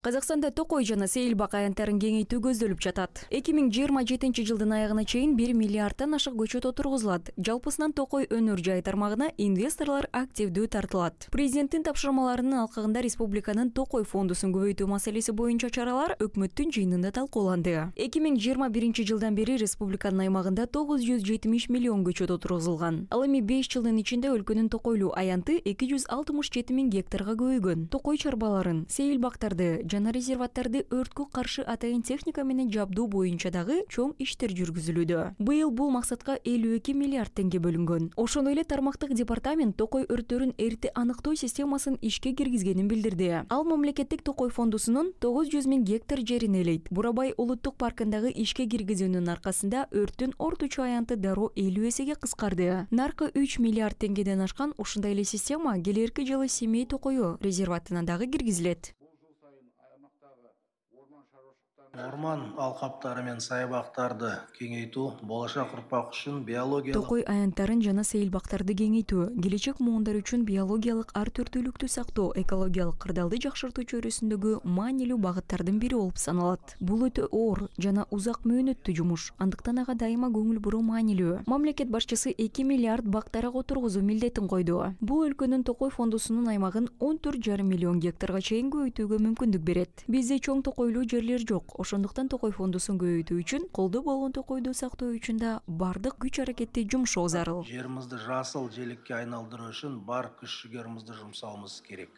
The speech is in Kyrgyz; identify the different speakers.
Speaker 1: Казакстанда токой жана сейилбак аянттарын кеңейтүү көздөлүп жатат. 2027 жылдын аягына чейин 1 миллиардтан ашык көчөт отургузулат. Жалпысынан токой өнөр жай тармагына инвесторлор активдүү тартылат. Президенттин тапшырмаларынын алкагында республиканын токой фондусун көбөйтүү маселеси боюнча чаралар өкмөттүн жыйынында талкууланды. 2021 жылдан бери республиканын аймагында 970 миллион көчөт отургузулган. Ал эми 5 жылдын ичинде өлкөнүн токойлуу аянты 267 миң гектарга көбөйгөн. Токой чарбаларын, сейилбактарды жана резерваттарды өрткө каршы атайын техника менен жабдуу боюнча дагы чоң иштер жүргүзүлүүдө. Быйыл бул максатка 52 миллиард теңге бөлүнгөн. Ошондой эле тармактык департамент токой өрттөрүн эрте аныктоо системасын ишке киргизгенин билдирди. Ал мамлекеттик токой фондусунун 900 миң гектар жерин ээлейт. Бурабай улуттук паркындагы ишке киргизүүнүн аркасында өрттүн орточо аянты дароо 50 эсеге кыскарды. Наркы 3 миллиард теңгеден ашкан ушундай эле система келерки жылы Семей токою резерватына дагы киргизилет.
Speaker 2: Орман алкаптары мен сайбактарды кеңейтүү болашак урпак үчүн биологиялык
Speaker 1: токой аянттарын жана сейилбактарды кеңейтүү келечек муундар үчүн биологиялык ар түрдүүлүктү сактоо экологиялык кырдаалды жакшыртуу чөйрөсүндөгү маанилүү багыттардын бири болуп саналат. Бул өтө оор жана узак мөөнөттүү жумуш, андыктан ага дайыма көңүл буруу маанилүү. Мамлекет башчысы 2 миллиард бактарак отургузуу милдетин койду. Бул өлкөнүн токой фондусунун аймагын 14,5 миллион гектарга чейин көбөйтүүгө мүмкүндүк берет. Бизде чоң токойлуу жерлер жок. Ошондуктан токой фондусун көбөйтүү үчүн, колдо болгон токойду сактоо үчүн да бардык күч аракетти жумшоо зарыл.
Speaker 2: Жерибизди жасыл желекке айналдыруу үчүн бар күч жигерибизди жумсаабыз керек.